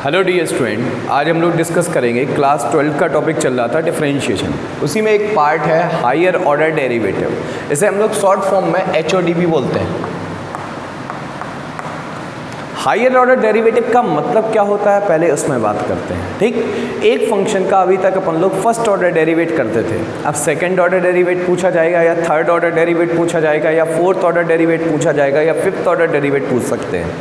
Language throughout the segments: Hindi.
हेलो डियर स्टूडेंट, आज हम लोग डिस्कस करेंगे क्लास 12 का टॉपिक चल रहा था डिफरेंशिएशन। उसी में एक पार्ट है हायर ऑर्डर डेरिवेटिव। इसे हम लोग शॉर्ट फॉर्म में HOD भी बोलते हैं। हायर ऑर्डर डेरिवेटिव का मतलब क्या होता है पहले उसमें बात करते हैं। ठीक, एक फंक्शन का अभी तक अपन लोग फर्स्ट ऑर्डर डेरिवेट करते थे। अब सेकंड ऑर्डर डेरिवेट पूछा जाएगा या थर्ड ऑर्डर डेरिवेट पूछा जाएगा या फोर्थ ऑर्डर डेरिवेट पूछा जाएगा या फिफ्थ ऑर्डर डेरिवेट पूछ सकते हैं।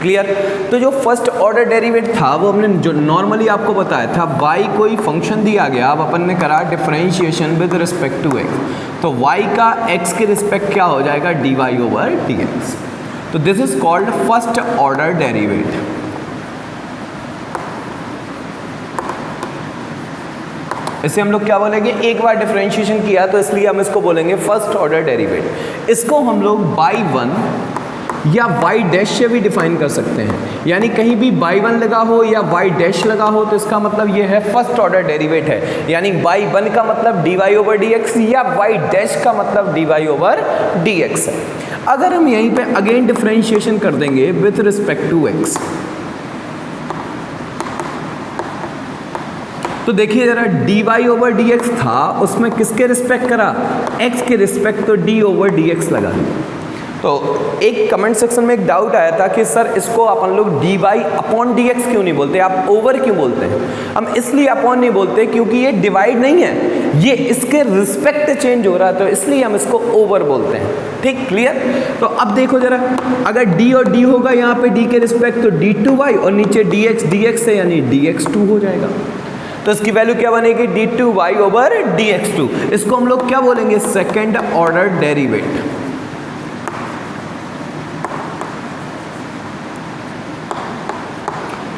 क्लियर? तो जो फर्स्ट ऑर्डर डेरिवेट था वो हमने जो नॉर्मली आपको बताया था, y कोई फंक्शन दिया गया, अब अपन ने करा differentiation with respect to x, तो y का x के रिस्पेक्ट क्या हो जाएगा, dy/dx। तो this is called first order derivate. इसे हम लोग क्या बोलेंगे, एक बार डिफरेंशिएशन किया तो इसलिए हम इसको बोलेंगे फर्स्ट ऑर्डर डेरिवेट। इसको हम लोग बाई वन या y डैश से भी डिफाइन कर सकते हैं, यानी कहीं भी y1 लगा हो या y डैश लगा हो तो इसका मतलब ये है फर्स्ट ऑर्डर डेरिवेट है, यानी y1 का मतलब dy/dx या y डैश का मतलब dy/dx है। अगर हम यहीं पे अगेन डिफरेंशिएशन कर देंगे विथ रिस्पेक्ट टू x, तो देखिए जरा dy/dx था, उसमें किसके रिस्पेक्ट करा, x के रिस्पेक्ट, तो d/dx लगा। तो एक कमेंट सेक्शन में एक डाउट आया था कि सर इसको अपन लोग dy/dx क्यों नहीं बोलते, आप ओवर क्यों बोलते हैं। हम इसलिए अपॉन नहीं बोलते क्योंकि ये डिवाइड नहीं है, ये इसके रिस्पेक्ट चेंज हो रहा है, तो इसलिए हम इसको ओवर बोलते हैं। ठीक, क्लियर? तो अब देखो जरा, अगर d और d होगा यहाँ पे d के रिस्पेक्ट तो d2y और नीचे dx है, यानी dx2 हो जाएगा। तो इसकी वैल्यू क्या बनेगी, d2y/dx2। इसको हम लोग क्या बोलेंगे, सेकेंड ऑर्डर डेरिवेट।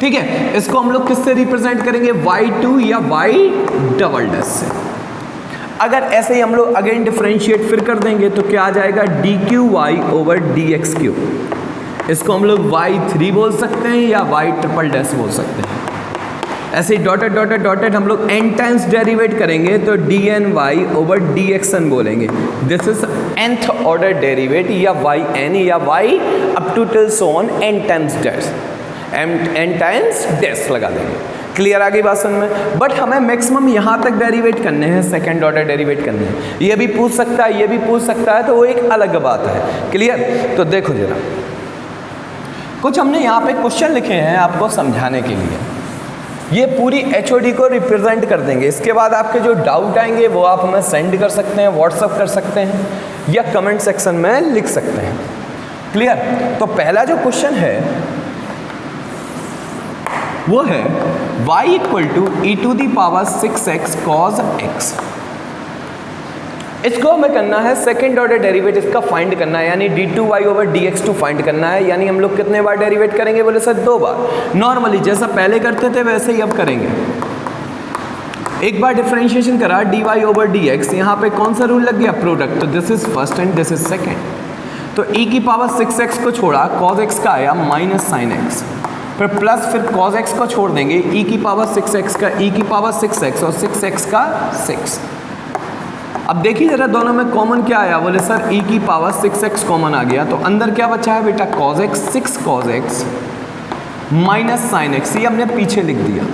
ठीक है, इसको हम लोग किससे रिप्रेजेंट करेंगे, y2 या y" से। अगर ऐसे ही हम लोग अगेन डिफरेंशिएट फिर कर देंगे तो क्या आ जाएगा, dqy/dx3। इसको हम लोग y3 बोल सकते हैं या y" बोल सकते हैं। ऐसे ही डॉटेड डॉटेड डॉटेड हम लोग n टाइम्स डेरिवेट करेंगे तो dny/dxn बोलेंगे। This is nth order derivate या yn या y up to till so on n times dash, n times dash लगा देंगे। क्लियर आ गई बात समझ में? बट हमें मैक्सिमम यहाँ तक डेरिवेट करने हैं, सेकंड ऑर्डर डेरिवेट करने हैं। ये भी पूछ सकता है, ये भी पूछ सकता है, तो वो एक अलग बात है। क्लियर? तो देखो जरा, कुछ हमने यहाँ पे क्वेश्चन लिखे हैं आपको समझाने के लिए। ये पूरी HOD को रिप्रेजेंट कर देंगे। इसके बाद आपके जो डाउट आएंगे वो आप हमें सेंड कर सकते हैं, व्हाट्सअप कर सकते हैं या कमेंट सेक्शन में लिख सकते हैं। क्लियर? तो पहला जो क्वेश्चन है वो है y = e⁻6x cos x। इसको हमें करना है सेकेंड ऑर्डर डेरिवेट, इसका फाइंड करना है, यानी d2y/dx2 फाइंड करना है। यानी हम लोग कितने बार डेरिवेट करेंगे, बोले सर 2 बार। नॉर्मली जैसा पहले करते थे वैसे ही अब करेंगे। एक बार डिफरेंशिएशन करा dy/dx, यहाँ पे कौन सा रूल लग गया, प्रोडक्ट। तो this is first and this is second. तो e⁻6x को छोड़ा, cos x का आया -sin x, फिर प्लस, फिर cos x को छोड़ देंगे, e⁻6x का e⁻6x और 6x का 6। अब देखिए जरा दोनों में कॉमन क्या आया, बोले सर e⁻6x कॉमन आ गया, तो अंदर क्या बचा है बेटा, cos x, 6 cos x -sin x, ये हमने पीछे लिख दिया।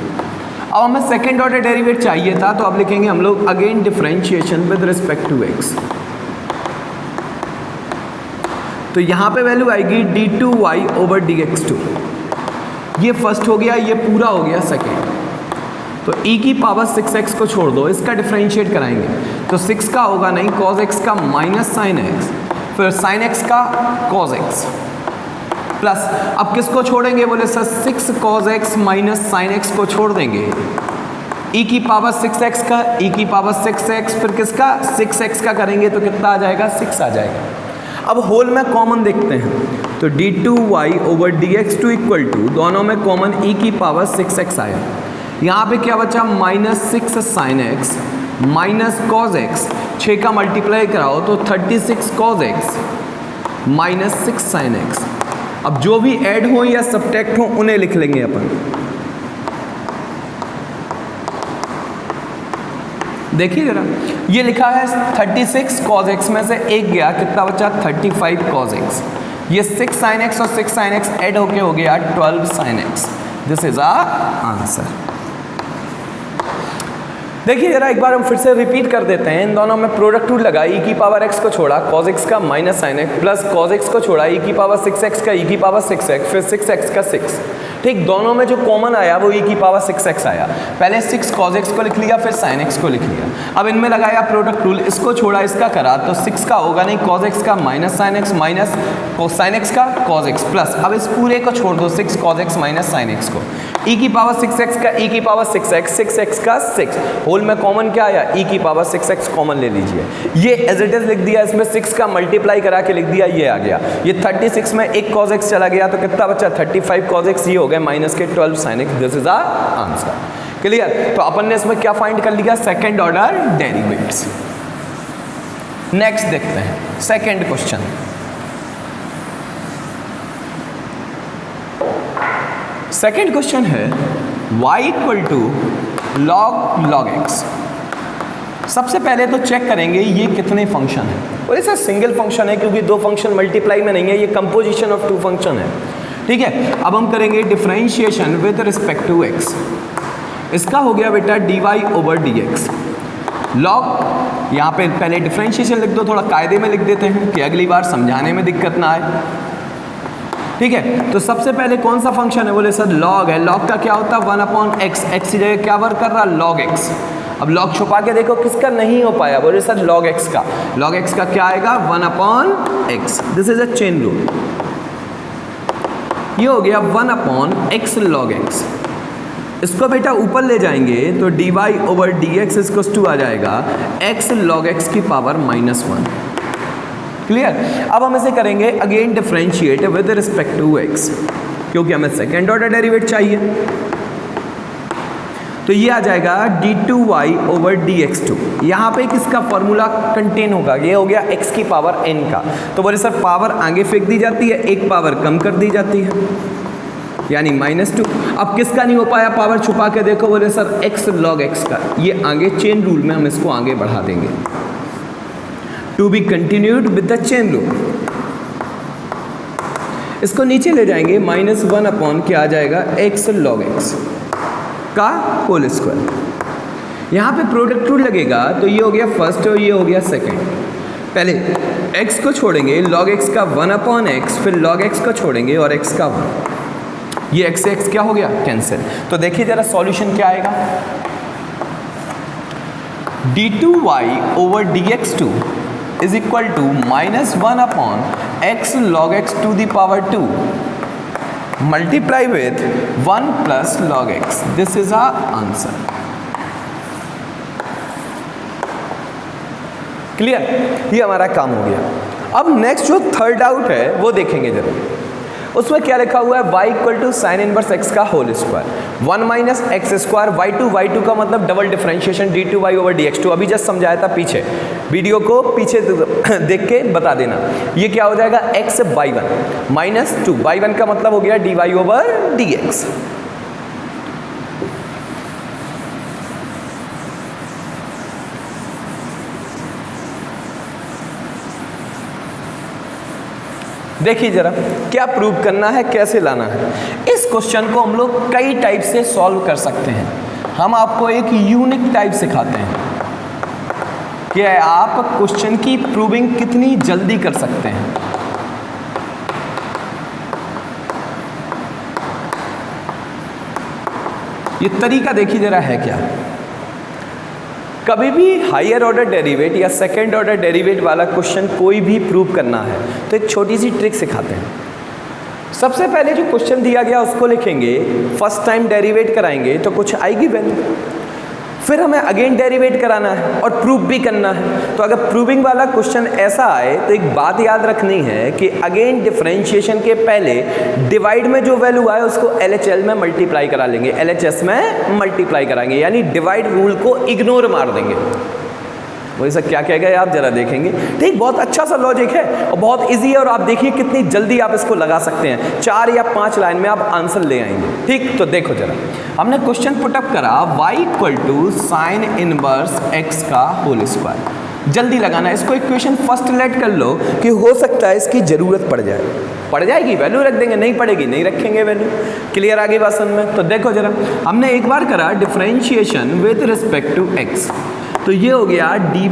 अब हमें सेकेंड ऑर्डर डेरिवेट चाहिए था, तो अब लिखेंगे हम लोग again differentiation with respect to x। तो यहाँ पे वैल्यू आएगी d2y/dx2। ये फर्स्ट हो गया, ये पूरा हो गया सेकेंड। तो e⁻6x को छोड़ दो, इसका डिफरेंशिएट कराएंगे तो 6 का होगा नहीं, cos x का -sin x, फिर sin x का cos x प्लस, अब किसको छोड़ेंगे, बोले sir 6 cos x -sin x को छोड़ देंगे, e⁻6x का e⁻6x, फिर किसका 6x का करेंगे तो कितना आ जाएगा, 6 आ जाएगा। अब होल में कॉमन देखते हैं, तो d2y/dx2 = दोनों में कॉमन e⁻6x आया। यहाँ पे क्या बचा, -6 sin x -cos x, 6 का मल्टीप्लाई कराओ तो 36 cos x -6 sin x। अब जो भी ऐड हो या सब्ट्रैक्ट हो उन्हें लिख लेंगे अपन। देखिए जरा, ये लिखा है 36 cos x में से एक गया, कितना बचा, 35 cos x। ये 6 sin x और 6 sin x ऐड होके हो गया 12 sin x। This is a answer. देखिए जरा एक बार हम फिर से रिपीट कर देते हैं। इन दोनों में प्रोडक्ट रूल लगा, e की पावर x को छोड़ा cos x का minus sin x plus cos x को छोड़ा e की पावर 6x का e की पावर 6x फिर 6x का 6। ठीक, दोनों में जो कॉमन आया वो e की पावर 6x आया। पहले 6 cos x को लिख लिया, फिर sin x को लिख लिया। अब इनमें लगाया प्रोडक्ट रूल, इसको छोड़ा इसका करा तो 6 का होगा नहीं cos x का minus sin x minus sin x का cos x प्लस अब इस पूरे को छोड़ दो 6 cos x minus sin x को, e की पावर 6x का e की पावर 6x 6x का 6 होल में कॉमन क्या आया e की पावर 6x कॉमन ले लीजिए। ये एज इट इज लिख दिया, इसमें 6 का मल्टीप्लाई करा के लिख दिया, ये आ गया। ये 36 में एक cos x चला गया तो कितना बचा 35 cos x, ये हो गया माइनस के 12 sin x। This is our answer. Clear? तो अपन ने इसमें क्या फाइंड कर लिया, सेकंड ऑर्डर डेरिवेटिव्स। नेक्स्ट देखते हैं सेकंड क्वेश्चन। सेकंड क्वेश्चन है y equal to log x। सबसे पहले तो चेक करेंगे ये कितने फंक्शन है, और इसे सिंगल फंक्शन है क्योंकि दो फंक्शन मल्टीप्लाई में नहीं है, ये कंपोजिशन ऑफ टू फंक्शन है। ठीक है, अब हम करेंगे differentiation with respect to x। इसका हो गया बेटा dy ओवर dx। log यहाँ पे पहले डिफरेंशिएशन लिख दो, थोड़ा कायदे में लिख देते हैं कि अगली बार समझाने में दिक्कत ना आए। ठीक है, तो सबसे पहले कौन सा फंक्शन है, बोले सर log है। log का क्या होता है 1/x, x की जगह क्या वर्क कर रहा log x। अब log छुपा के देखो किसका नहीं हो पाया, बोले सर log x का। log x का क्या आएगा 1/x। This is a chain rule. ये हो गया 1/x log x। इसको बेटा ऊपर ले जाएंगे तो dy over dx equals to आ जाएगा x log x की पावर -1। क्लियर? अब हम इसे करेंगे again differentiate with respect to x, क्योंकि हमें सेकेंड ऑर्डर डेरिवेटिव चाहिए। तो ये आ जाएगा d2y ओवर dx2। यहाँ पे किसका फॉर्मूला कंटेन होगा, ये हो गया x की पावर n का। तो बोले सर पावर आगे फेंक दी जाती है, एक पावर कम कर दी जाती है, यानी -2। अब किसका नहीं हो पाया, पावर छुपा के देखो, बोले सर x log x का। ये आगे चेन रूल में हम इसको आगे बढ़ा देंगे, to be continued with the chain rule. इसको नीचे ले जाएंगे -1 अपॉन क्या आ जाएगा x log x का होल स्क्वायर। यहाँ पे प्रोडक्ट रूल लगेगा तो ये हो गया फर्स्ट और ये हो गया सेकंड। पहले x को छोड़ेंगे log x का 1/x, फिर log x को छोड़ेंगे और x का 1। ये x से x क्या हो गया कैंसिल। तो देखिए जरा सॉल्यूशन क्या आएगा, d2y over dx2 is equal to -1/x log x to the power 2 multiply with 1 प्लस log x। This is our answer. Clear? ये हमारा काम हो गया। अब नेक्स्ट जो थर्ड आउट है वो देखेंगे जरूर। उसमें क्या लिखा हुआ है y equal to sine inverse x का whole square 1 minus x square y2 का मतलब double differentiation d2y over dx2। अभी जस्ट समझाया था, पीछे वीडियो को पीछे देख के बता देना। ये क्या हो जाएगा x बाई 1 माइनस 2 बाई 1 का मतलब हो गया dy ओवर dx। देखिए जरा क्या प्रूव करना है, कैसे लाना है। इस क्वेश्चन को हम लोग कई टाइप से सॉल्व कर सकते हैं। हम आपको एक यूनिक टाइप सिखाते हैं कि आप क्वेश्चन की प्रूविंग कितनी जल्दी कर सकते हैं। ये तरीका देखिए जरा है क्या। कभी भी हायर ऑर्डर डेरिवेट या सेकेंड ऑर्डर डेरिवेट वाला क्वेश्चन कोई भी प्रूव करना है तो एक छोटी सी ट्रिक सिखाते हैं। सबसे पहले जो क्वेश्चन दिया गया उसको लिखेंगे, फर्स्ट टाइम डेरिवेट कराएंगे तो कुछ आएगी वैल्यू, फिर हमें अगेन डेरिवेट कराना है और प्रूव भी करना है। तो अगर प्रूविंग वाला क्वेश्चन ऐसा आए तो एक बात याद रखनी है कि अगेन डिफरेंशिएशन के पहले डिवाइड में जो वैल्यू आए उसको LHL में मल्टीप्लाई करा लेंगे, LHS में मल्टीप्लाई कराएंगे, यानी डिवाइड रूल को इग्नोर मार देंगे। वही सब क्या कह गए आप जरा देखेंगे। ठीक, बहुत अच्छा सा लॉजिक है और बहुत इजी है, और आप देखिए कितनी जल्दी आप इसको लगा सकते हैं। 4 या 5 लाइन में आप आंसर ले आएंगे। ठीक, तो देखो जरा, हमने क्वेश्चन पुटअप करा y equal to sine inverse x का होल स्क्वायर। जल्दी लगाना है इसको। इक्वेशन फर्स्ट लेट कर लो कि हो सकता है इसकी ज़रूरत पड़ जाएगी, वैल्यू रख देंगे, नहीं पड़ेगी नहीं रखेंगे वैल्यू। क्लियर आगे बात समझ में? तो देखो जरा, हमने एक बार करा differentiation with respect to x, तो ये हो गया dy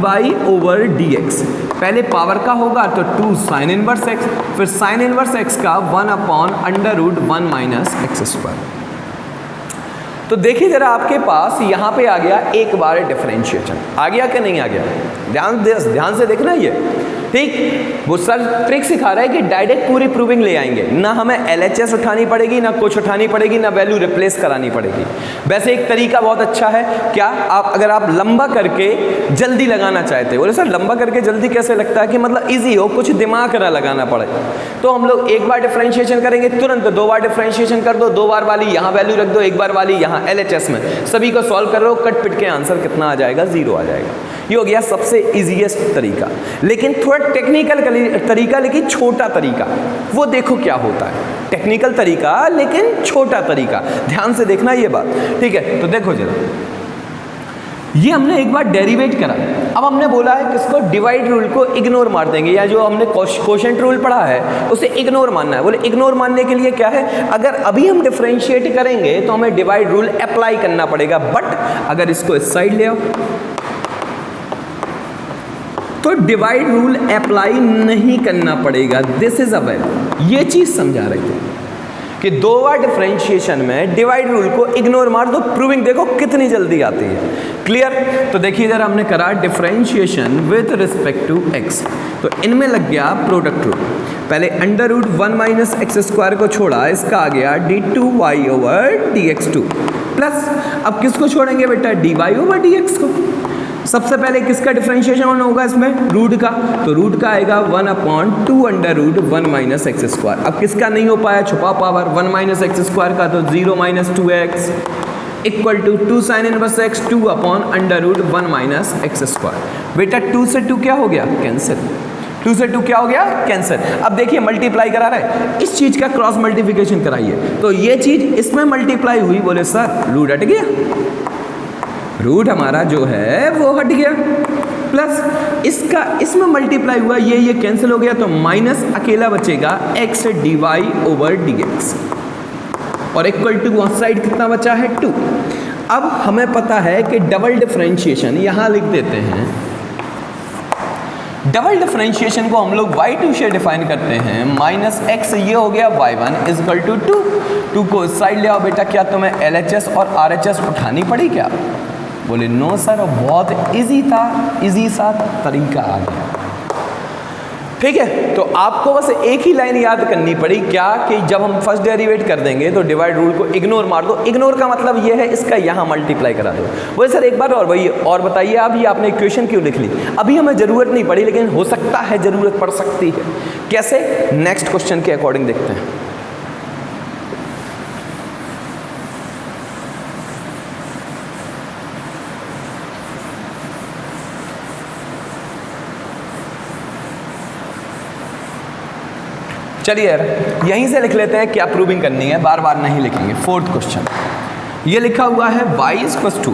ओवर dx। पहले पावर का होगा तो 2 साइन इनवर्स x, फिर साइन इनवर्स x का 1/√1 माइनस एक्स स्क्वायर। तो देखिए जरा, आपके पास यहाँ पे आ गया एक बार डिफरेंशिएशन, आ गया कि नहीं आ गया? ध्यान से देखना ये, ठीक। वो सर ट्रिक सिखा रहा है कि डायरेक्ट पूरी प्रूविंग ले आएंगे, ना हमें LHS उठानी पड़ेगी, ना कुछ उठानी पड़ेगी, ना वैल्यू रिप्लेस करानी पड़ेगी। वैसे एक तरीका बहुत अच्छा है, क्या अगर आप लंबा करके जल्दी लगाना चाहते हो, बोले सर लंबा करके जल्दी कैसे लगता है कि मतलब इजी हो, कुछ दिमाग ना लगाना पड़े, तो हम लोग एक बार डिफरेंशिएशन करेंगे तुरंत 2 बार डिफरेंशिएशन कर दो, 2 बार वाली यहाँ वैल्यू रख दो, 1 बार वाली यहाँ LHS में, सभी को सॉल्व कर लो, कट पिट के आंसर कितना आ जाएगा? 0 आ जाएगा। ये हो गया सबसे इजीएस्ट तरीका। लेकिन थोड़ा टेक्निकल तरीका, लेकिन छोटा तरीका, वो देखो क्या होता है। टेक्निकल तरीका लेकिन छोटा तरीका, ध्यान से देखना ये बात, ठीक है? तो देखो जरा, ये हमने एक बार डेरिवेट करा, अब हमने बोला है किसको? डिवाइड रूल को इग्नोर मार देंगे, या जो हमने कोशेंट रूल पढ़ा है उसे इग्नोर मानना है। बोले इग्नोर मानने के लिए क्या है, अगर अभी हम डिफरेंशिएट करेंगे तो हमें डिवाइड रूल अप्लाई करना पड़ेगा, बट अगर इसको इस साइड ले आओ तो डिवाइड रूल अप्लाई नहीं करना पड़ेगा। दिस इज अ वैल्यू, ये चीज समझा रहे थे कि 2 बार डिफरेंशिएशन में डिवाइड रूल को इग्नोर मार दो, प्रूविंग देखो कितनी जल्दी आती है। क्लियर? तो देखिए जरा, हमने करा differentiation with respect to x, तो इनमें लग गया प्रोडक्ट रूल। पहले √1 माइनस एक्स स्क्वायर को छोड़ा, इसका आ गया d2y ओवर dx2 प्लस, अब किसको छोड़ेंगे बेटा? dy ओवर dx को। सबसे पहले किसका डिफरेंशिएशन होगा इसमें? रूट का, तो रूट का आएगा 1/2√1 माइनस एक्स स्क्वायर। अब किसका नहीं हो पाया? छुपा पावर, 1 माइनस एक्स स्क्वायर का, तो 0 minus 2x equal to 2 sine inverse x 2/√1 minus x square. बेटा 2 से 2 क्या हो गया? कैंसिल। 2 से 2 क्या हो गया? कैंसिल। अब देखिए मल्टीप्लाई करा रहा है, इस चीज का क्रॉस मल्टीप्लिकेशन कराइए, तो ये चीज इसमें मल्टीप्लाई हुई, बोले सर रूट हट गया, रूट हमारा जो है वो हट गया, प्लस इसका इसमें मल्टीप्लाई हुआ, ये कैंसिल हो गया, तो माइनस अकेला बचेगा x dy ओवर dx, और इक्वल टू वहाँ साइड कितना बचा है? 2। अब हमें पता है कि डबल डिफरेंशिएशन यहाँ लिख देते हैं, डबल डिफरेंशिएशन को हम लोग y2 से डिफाइन करते हैं, माइनस x ये हो गया y1 इज इक्वल टू 2 को साइड ले आओ। बेटा क्या तुम्हें LHS और RHS उठानी पड़ी क्या? बोले नो सर, बहुत इजी था, इजी सा तरीका आ गया। ठीक है, तो आपको बस एक ही लाइन याद करनी पड़ी, क्या कि जब हम फर्स्ट डेरिवेट कर देंगे तो डिवाइड रूल को इग्नोर मार दो। इग्नोर का मतलब ये है इसका यहाँ मल्टीप्लाई करा दो। बोले सर एक बार और भाई और बताइए, आप ये आपने इक्वेशन क्यों लिख ली? अभी हमें ज़रूरत नहीं पड़ी, लेकिन हो सकता है ज़रूरत पड़ सकती है। कैसे? नेक्स्ट क्वेश्चन के अकॉर्डिंग देखते हैं। चलिए यार यहीं से लिख लेते हैं, क्या प्रूविंग करनी है, बार बार नहीं लिखेंगे। 4th क्वेश्चन ये लिखा हुआ है y equals to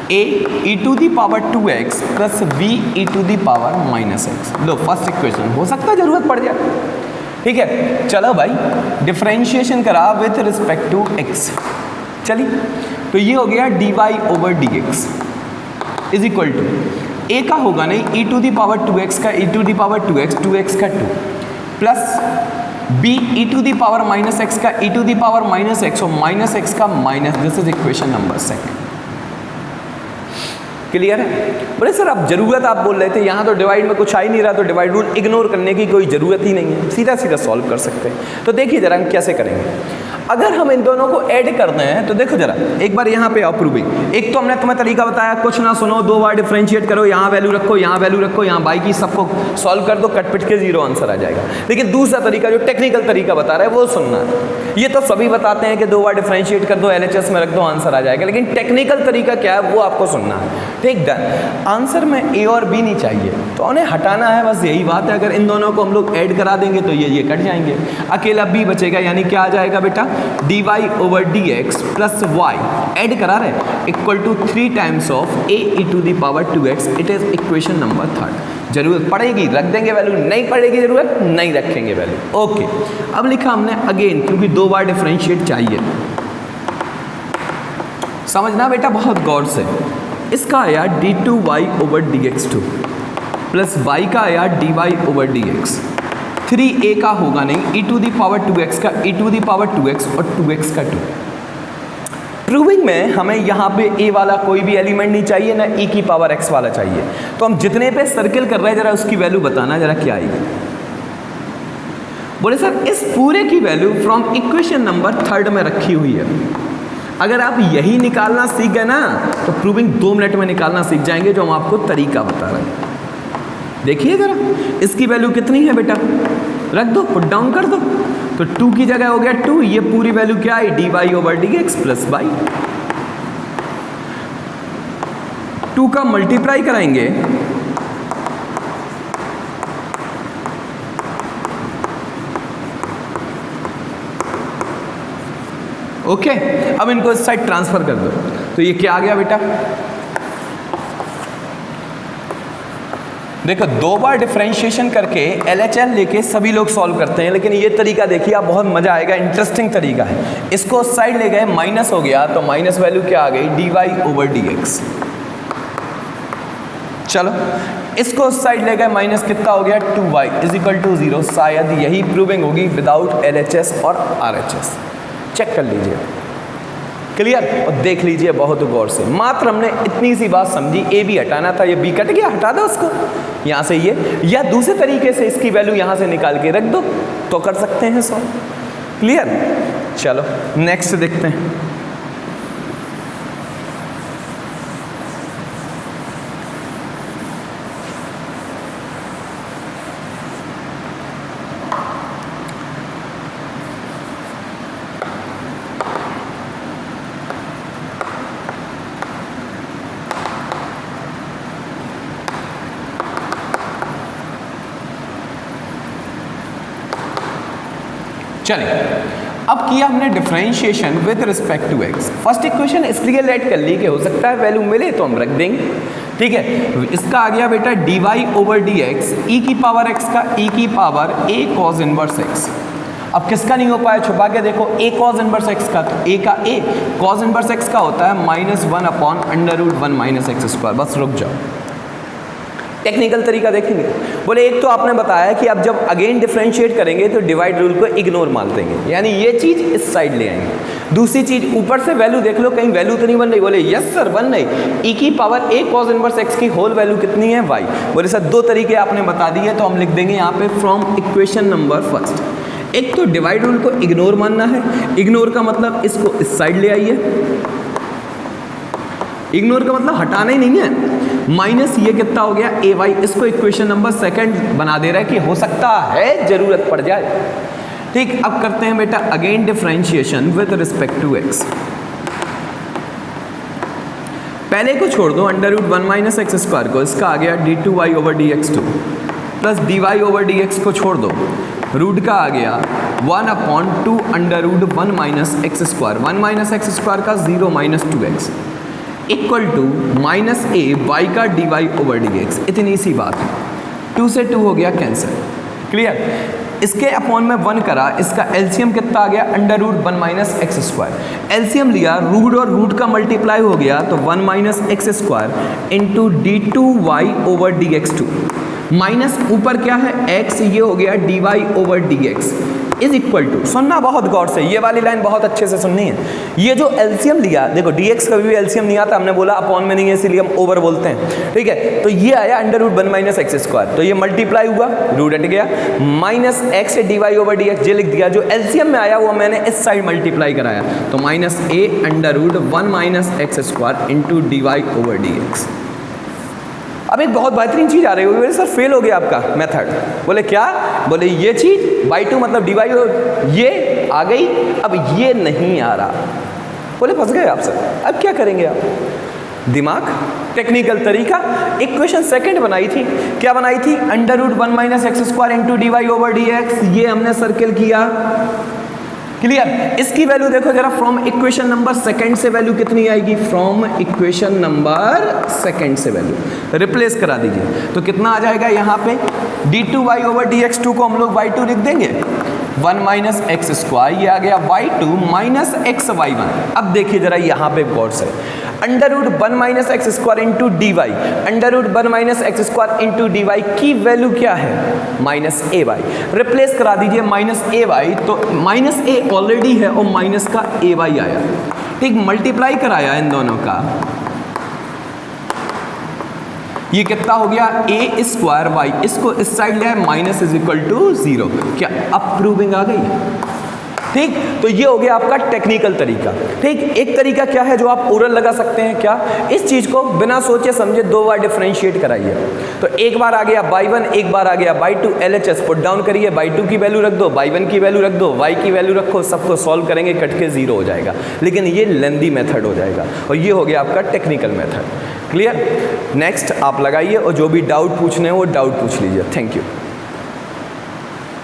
a e to the power 2x plus b e to the power -x। लो फर्स्ट इक्वेशन, हो सकता है जरूरत पड़ जाए। ठीक है, चलो भाई डिफरेंशिएशन करा विथ रिस्पेक्ट टू x। चलिए तो ये हो गया dy over dx is equal to a का होगा नहीं e to the power 2x का e to the power 2x का 2 plus b e to the power -x का e to the power -x और -x का minus. This is equation number 2। Clear है? बोले सर अब जरूरत आप बोल रहे थे, यहाँ तो डिवाइड में कुछ आ ही नहीं रहा, तो डिवाइड रूल इग्नोर करने की कोई ज़रूरत ही नहीं है, सीधा सीधा सॉल्व कर सकते हैं। तो देखिए जरा हम कैसे करेंगे। अगर हम इन दोनों को ऐड करते हैं तो देखो जरा एक बार यहाँ पे आओ प्रूविंग। एक तो हमने तुम्हें तरीका बताया, कुछ ना सुनो, 2 बार डिफरेंशिएट करो, यहाँ वैल्यू रखो, यहाँ वैल्यू रखो, यहाँ बाई की सबको सॉल्व कर दो, कट पिट के 0 आंसर आ जाएगा। लेकिन दूसरा तरीका जो टेक्निकल तरीका बता रहा है वो सुनना है। ये तो सभी बताते हैं कि 2 बार डिफरेंशिएट कर दो, LHS में रख दो, आंसर आ जाएगा, लेकिन टेक्निकल तरीका क्या है वो आपको सुनना है। ठीक डन। आंसर में A और B नहीं चाहिए, तो उन्हें हटाना है, बस यही बात है। अगर इन दोनों को हम लोग ऐड करा देंगे तो ये कट जाएंगे, अकेला B बचेगा, यानी क्या आ जाएगा बेटा? D y over d x plus y add करा रहे equal to 3 times of a e to the power 2x। It is equation number 3। जरूरत पड़ेगी रख देंगे वैल्यू, नहीं पड़ेगी जरूरत नहीं रखेंगे वैल्यू। ओके, अब लिखा हमने अगेन, क्योंकि 2 बार डिफरेंशिएट चाहिए। समझना बेटा बहुत गौर से। इसका आया d2y over dx2 plus y का आया dy ओवर dx। 3a का होगा नहीं, e to the power 2x का e to the power 2x और 2x का 2। प्रूविंग में हमें यहाँ पे a वाला कोई भी एलिमेंट नहीं चाहिए, ना e की पावर x वाला चाहिए। तो हम जितने पे सर्किल कर रहे हैं जरा उसकी वैल्यू बताना जरा क्या आएगी। बोले सर इस पूरे की वैल्यू फ्रॉम इक्वेशन नंबर 3 में रखी हुई है। अगर आप यही निकालना सीख गए ना तो प्रूविंग 2 मिनट में निकालना सीख जाएंगे, जो हम आपको तरीका बता रहे हैं। देखिए जरा इसकी वैल्यू कितनी है बेटा, रख दो, पुट डाउन कर दो। तो 2 की जगह हो गया 2, ये पूरी वैल्यू क्या है d y over d x plus y. 2 का मल्टीप्लाई कराएंगे ओके। अब इनको इस साइड ट्रांसफर कर दो, तो ये क्या आ गया बेटा, देखो 2 बार डिफरेंशिएशन करके LHS लेके सभी लोग सॉल्व करते हैं, लेकिन ये तरीका देखिए आप, बहुत मजा आएगा, इंटरेस्टिंग तरीका है। इसको साइड ले गए, माइनस हो गया, तो माइनस वैल्यू क्या आ गई dy ओवर dx। चलो इसको साइड ले गए, माइनस कितना हो गया 2y इज इक्वल टू 0। शायद यही प्रूविंग होगी विदाउट LHS और RHS। चेक कर लीजिए, क्लियर, और देख लीजिए बहुत गौर से। मात्र हमने इतनी सी बात समझी, ए बी हटाना था, ये बी कट गया, हटा दो उसको यहाँ से ये, या दूसरे तरीके से इसकी वैल्यू यहाँ से निकाल के रख दो तो कर सकते हैं सॉल्व। क्लियर, चलो नेक्स्ट देखते हैं। चलिए अब किया हमने differentiation with respect to x। First equation इसलिए लेट कर ली कि हो सकता है वैल्यू मिले तो हम रख देंगे, ठीक है। इसका आ गया बेटा dy ओवर dx e की पावर x का e की power a cos inverse x। अब किसका नहीं हो पाया, छुपा के देखो, a cos इनवर्स x का, तो a का a cos इनवर्स x का होता है -1/√1 - x²। बस रुक जाओ, टेक्निकल तरीका देखेंगे। बोले एक तो आपने बताया कि आप जब अगेन डिफरेंशिएट करेंगे तो डिवाइड रूल को इग्नोर मान देंगे, यानी ये चीज इस साइड ले आएंगे। दूसरी चीज ऊपर से वैल्यू देख लो, कहीं वैल्यू तो नहीं बन रही। बोले यस सर बन रही, e की power a cos inverse x की होल वैल्यू कितनी है y। बोले सर 2 तरीके आपने बता दिए, तो हम लिख देंगे यहाँ पे फ्रॉम इक्वेशन नंबर फर्स्ट। एक तो डिवाइड रूल को इग्नोर मानना है, इग्नोर का मतलब इसको इस साइड ले आइए, इग्नोर का मतलब हटाना ही नहीं है। माइनस ये कितना हो गया ए वाई, इसको इक्वेशन नंबर 2 बना दे रहा है कि हो सकता है जरूरत पड़ जाए, ठीक। अब करते हैं बेटा again differentiation with respect to x। पहले को छोड़ दो, √1 - x² को, इसका आ गया d2y over dx2 plus dy over dx को छोड़ दो, रूट का आ गया 1/2 √1 - x²। 1 - x² का 0 - 2x equal to -a y का dy ओवर dx। इतनी सी बात है, 2 से 2 हो गया कैंसिल, क्लियर। इसके अपॉन में 1 करा, इसका एलसीएम कितना आ गया √1 - x²। एलसीएम लिया, रूट और रूट का मल्टीप्लाई हो गया, तो 1 - x² into d2y over dx2 minus ऊपर क्या है x, ये हो गया dy over dx is equal to, सुनना बहुत गौर से, ये वाली लाइन बहुत अच्छे से सुननी है। ये जो एलसीएम लिया, देखो dx कभी भी एलसीएम नहीं आता, हमने बोला अपॉन में नहीं है इसीलिए हम ओवर बोलते हैं, ठीक है। तो ये आया √1 - x², तो ये मल्टीप्लाई हुआ, रूट हट गया, माइनस x से dy ओवर dx ये लिख दिया। जो एलसीएम में आया वो मैंने इस साइड मल्टीप्लाई कराया, तो -a √1 - x² into dy over dx। अब एक बहुत बेहतरीन चीज आ रही होगी, सर फेल हो गया आपका मेथड। बोले क्या, बोले ये चीज by2 मतलब dy ये आ गई, अब ये नहीं आ रहा। बोले फंस गए आप सर, अब क्या करेंगे आप, दिमाग, टेक्निकल तरीका। इक्वेशन 2 बनाई थी, क्या बनाई थी, √1 - x² into dy over dx। ये हमने सर्किल किया, क्लियर। इसकी वैल्यू देखो जरा, फ्रॉम इक्वेशन नंबर सेकंड से वैल्यू कितनी आएगी, फ्रॉम इक्वेशन नंबर सेकंड से वैल्यू रिप्लेस करा दीजिए तो कितना आ जाएगा यहाँ पे, d2y ओवर dx2 को हम लोग y2 लिख देंगे, 1 माइनस एक्स स्क्वायर, ये आ गया y2 माइनस एक्स y1। अब देखिए जरा यहाँ पे गौर से, under root 1 minus x square into d y, under root 1 minus x square into d y की वैल्यू क्या है, माइनस ए वाई। रिप्लेस करा दीजिए माइनस ए वाई, तो माइनस ए ऑलरेडी है और माइनस का ए वाई आया, ठीक, मल्टीप्लाई कराया इन दोनों का, ये कितना हो गया ए स्क्वायर वाई, इसको इस साइड ले आए, माइनस इज इक्वल टू 0। क्या अब प्रूविंग आ गई, ठीक। तो ये हो गया आपका टेक्निकल तरीका, ठीक। एक तरीका क्या है जो आप ओरल लगा सकते हैं, क्या, इस चीज को बिना सोचे समझे 2 बार डिफरेंशिएट कराइए, तो एक बार आ गया y1, एक बार आ गया y2, LHS पुट डाउन करिए, y2 की वैल्यू रख दो, y1 की वैल्यू रख दो, y की वैल्यू रखो, सबको सॉल्व करेंगे, कट के 0 हो जाएगा। लेकिन ये लेंदी मेथड हो जाएगा और ये हो गया आपका टेक्निकल मेथड। क्लियर। नेक्स्ट आप लगाइए और जो भी डाउट पूछने हैं वो डाउट पूछ लीजिए। Thank you.